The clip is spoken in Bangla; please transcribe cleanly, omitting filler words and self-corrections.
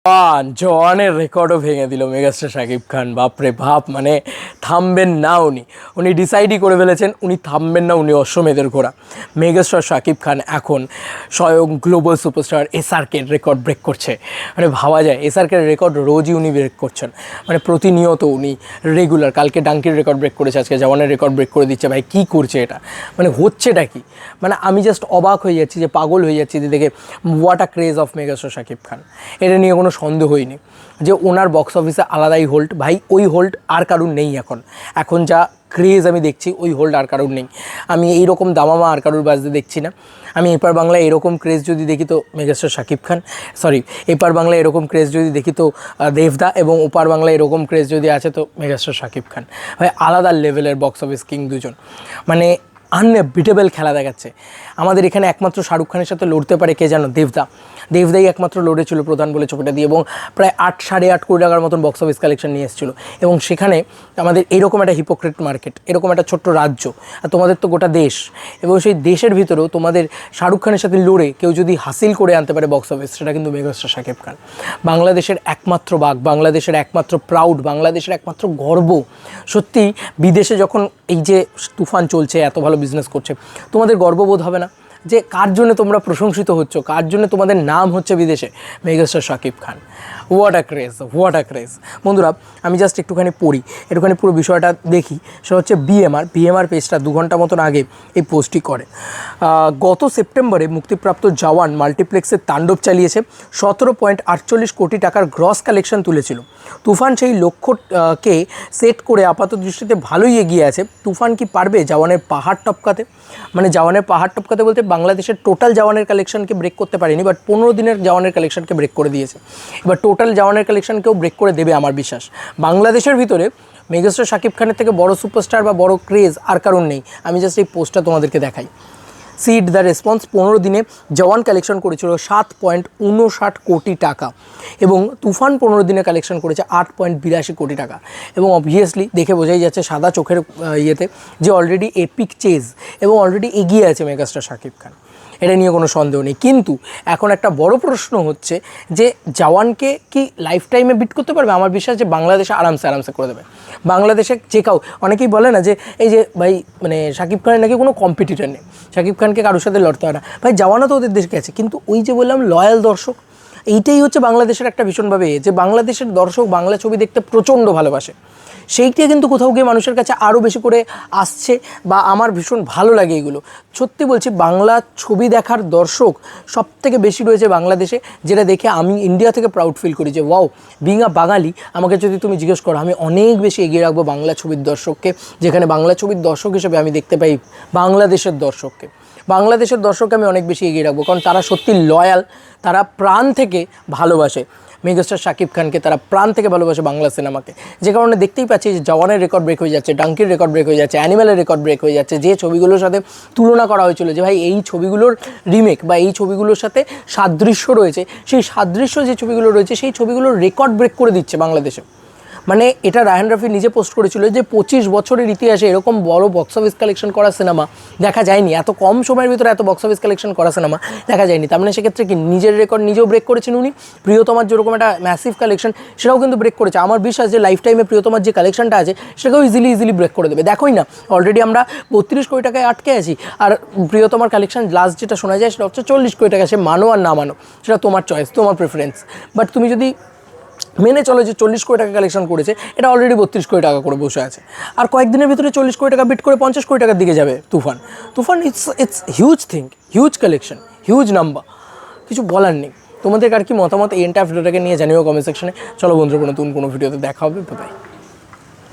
জওয়ানের রেকর্ডও ভেঙে দিল মেগাস্টার শাকিব খান। বাপরে বাপ, মানে থামবেন না উনি ডিসাইডই করে ফেলেছেন, উনি থামবেন না, উনি অশ্বমেধের ঘোড়া। মেগাস্টার শাকিব খান এখন স্বয়ং গ্লোবাল সুপারস্টার এসআরকের রেকর্ড ব্রেক করছে। মানে ভাবা যায় এসআরকের রেকর্ড রোজই উনি ব্রেক করছেন, মানে প্রতিনিয়ত উনি রেগুলার। কালকে ডাঙ্কির রেকর্ড ব্রেক করেছে, আজকে জওয়ানের রেকর্ড ব্রেক করে দিচ্ছে। ভাই কী করছে এটা, মানে হচ্ছেটা কি? মানে আমি জাস্ট অবাক হয়ে যাচ্ছি, যে পাগল হয়ে যাচ্ছি যে দেখে। What a craze of megastar Shakib Khan, এটা নিয়ে কোনো সন্দেহই নেই যে ওনার বক্স অফিসে আলাদাই হোল্ড। ভাই ওই হোল্ড আর কারুর নেই এখন যা ক্রেজ আমি দেখছি, ওই হোল্ড আর কারুর নেই। আমি এইরকম দামামা আর কারুর বাজতে দেখছি না। আমি এপার বাংলায় এরকম ক্রেজ যদি দেখি তো মেগাস্টার শাকিব খান, এপার বাংলায় এরকম ক্রেজ যদি দেখি তো দেবদা, এবং ওপার বাংলায় এরকম ক্রেজ যদি আছে তো মেগাস্টার শাকিব খান। ভাই আলাদা লেভেলের বক্স অফিস কিং দুজন, মানে আনবিটেবল খেলা দেখাচ্ছে। আমাদের এখানে একমাত্র শাহরুখ খানের সাথে লড়তে পারে কে জানো? দেবদাই একমাত্র লড়েছিল প্রধান বলে ছবিটা দিয়ে, এবং প্রায় 8-8.5 কোটি টাকার মতন বক্স অফিস কালেকশন নিয়ে এসেছিলো। এবং সেখানে আমাদের এরকম একটা হিপোক্রেট মার্কেট, এরকম একটা ছোট্ট রাজ্য, আর তোমাদের তো গোটা দেশ, এবং সেই দেশের ভিতরেও তোমাদের শাহরুখ খানের সাথে লড়ে কেউ যদি হাসিল করে আনতে পারে বক্স অফিস, সেটা কিন্তু মেগাস্টার শাকিব খান। বাংলাদেশের একমাত্র বাঘ, বাংলাদেশের একমাত্র প্রাউড, বাংলাদেশের একমাত্র গর্ব। সত্যি বিদেশে যখন এই যে তুফান চলছে, এত ভালো বিজনেস করছে, তোমাদের গর্ববোধ হবে না যে কার জন্য তোমরা প্রশংসিত হচ্ছ, কার জন্য তোমাদের নাম হচ্ছে বিদেশে? Megastar Shakib Khan. What a craze. বন্ধুরা আমি জাস্ট একটুখানি পুরো বিষয়টা দেখি। সেটা হচ্ছে বিএমআর পেজটা 2 ঘন্টা মতন আগে এই পোস্টটি করে। গত সেপ্টেম্বরে মুক্তিপ্রাপ্ত জওয়ান মাল্টিপ্লেক্সের তাণ্ডব চালিয়েছে, 17.48 কোটি টাকার গ্রস কালেকশন তুলেছিল। তুফান সেই লক্ষ্যকে সেট করে আপাত দৃষ্টিতে ভালোই এগিয়ে আছে। তুফান কি পারবে জওয়ানের পাহাড় টপকাতে? মানে জওয়ানের পাহাড় টপকাতে বলতে বাংলাদেশের টোটাল জওয়ানের কালেকশনকে ব্রেক করতে পারেনি, বাট 15 দিনের জওয়ানের কালেকশনকে ব্রেক করে দিয়েছে। এবার টোটাল জওয়ানের কালেকশনকেও ব্রেক করে দেবে আমার বিশ্বাস। বাংলাদেশের ভিতরে মেগাস্টার শাকিব খানের থেকে বড় সুপারস্টার বা বড় ক্রেজ আর কারণ নেই। আমি জাস্ট এই পোস্টটা তোমাদেরকে দেখাই। সিড দ্য রেসপন্স 15 দিনে জওয়ান কালেকশন করেছিল 7.59 কোটি টাকা, এবং তুফান 15 দিনে কালেকশন করেছে 8.82 কোটি টাকা। এবং অবভিয়াসলি দেখে বোঝাই যাচ্ছে সাদা চোখের ইয়েতে যে অলরেডি এপিক চেজ, এবং অলরেডি এগিয়ে আছে মেগাস্টার শাকিব খান, এটা নিয়ে কোনো সন্দেহ নেই। কিন্তু এখন একটা বড় প্রশ্ন হচ্ছে যে জওয়ানকে কি লাইফ টাইমে বিট করতে পারবে? আমার বিশ্বাস যে বাংলাদেশে আরামসে করে দেবে। বাংলাদেশে যে কাউ, অনেকেই বলে না যে এই যে ভাই মানে শাকিব খানের নাকি কোনো কম্পিটিটর নেই, শাকিব খানকে কারোর সাথে লড়তে হয় না। ভাই জওয়ানও তো ওদের দেশকে আছে, কিন্তু ওই যে বললাম লয়াল দর্শক, এইটাই হচ্ছে বাংলাদেশের একটা ভীষণভাবে যে বাংলাদেশের দর্শক বাংলা ছবি দেখতে প্রচণ্ড ভালোবাসে। সেইটা কিন্তু কোথাও গিয়ে মানুষের কাছে আরও বেশি করে আসছে, বা আমার ভীষণ ভালো লাগে এগুলো। সত্যি বলছি, বাংলা ছবি দেখার দর্শক সবথেকে বেশি রয়েছে বাংলাদেশে, যেটা দেখে আমি ইন্ডিয়া থেকে প্রাউড ফিল করি যে ওয়াও, বিং আ বাঙালি, আমাকে যদি তুমি জিজ্ঞেস করো আমি অনেক বেশি এগিয়ে রাখবো বাংলা ছবির দর্শককে, যেখানে বাংলা ছবির দর্শক হিসেবে আমি দেখতে পাই বাংলাদেশের দর্শককে আমি অনেক বেশি এগিয়ে রাখবো, কারণ তারা সত্যি লয়াল, তারা প্রাণ থেকে ভালোবাসে মেগাস্টার শাকিব খানকে, তারা প্রাণ থেকে ভালোবাসে বাংলা সিনেমাকে। যে কারণে দেখতেই পাচ্ছি যে জওয়ানের রেকর্ড ব্রেক হয়ে যাচ্ছে, ডাঙ্কির রেকর্ড ব্রেক হয়ে যাচ্ছে, অ্যানিমেলের রেকর্ড ব্রেক হয়ে যাচ্ছে। যে ছবিগুলোর সাথে তুলনা করা হয়েছিল যে ভাই এই ছবিগুলোর রিমেক বা এই ছবিগুলোর সাথে সাদৃশ্য রয়েছে, সেই সাদৃশ্য যে ছবিগুলো রয়েছে সেই ছবিগুলোর রেকর্ড ব্রেক করে দিচ্ছে বাংলাদেশে। মানে এটা রায়হান রাফি নিজে পোস্ট করেছিল যে 25 বছরের ইতিহাসে এরকম বড় বক্স অফিস কালেকশন করা সিনেমা দেখা যায়নি, এত কম সময়ের ভিতরে এত বক্স অফিস কালেকশন করা সিনেমা দেখা যায়নি। তার মানে সেক্ষেত্রে কি নিজের রেকর্ড নিজেও ব্রেক করেছেন উনি। প্রিয়তমার যেরকম একটা ম্যাসিভ কালেকশন সেটাও কিন্তু ব্রেক করেছে। আমার বিশ্বাস যে লাইফ টাইমে প্রিয়তমার যে কালেকশনটা আছে সেটাকেও ইজিলি ব্রেক করে দেবে। দেখোই না অলরেডি আমরা 32 কোটি টাকায় আটকে আছি, আর প্রিয়তমার কালেকশন লাস্ট যেটা শোনা যায় সেটা হচ্ছে 40 কোটি টাকা। সে মানো আর না মানো সেটা তোমার চয়েস, তোমার প্রেফারেন্স, বাট তুমি যদি মেনে চলো যে 40 কোটি টাকা কালেকশন করেছে, এটা অলরেডি 32 কোটি টাকা করে বসে আছে, আর কয়েকদিনের ভিতরে 40 কোটি টাকা বিট করে 50 কোটি টাকার দিকে যাবে Toofan. It's huge thing, huge collection, huge number, কিছু বলার নেই। তোমাদের আর কি মতামত এই এন্টায়ার ভিডিওটাকে নিয়ে জানিও কমেন্ট সেকশনে। চলো বন্ধুরা, নতুন কোনো ভিডিওতে দেখা হবে, বাই।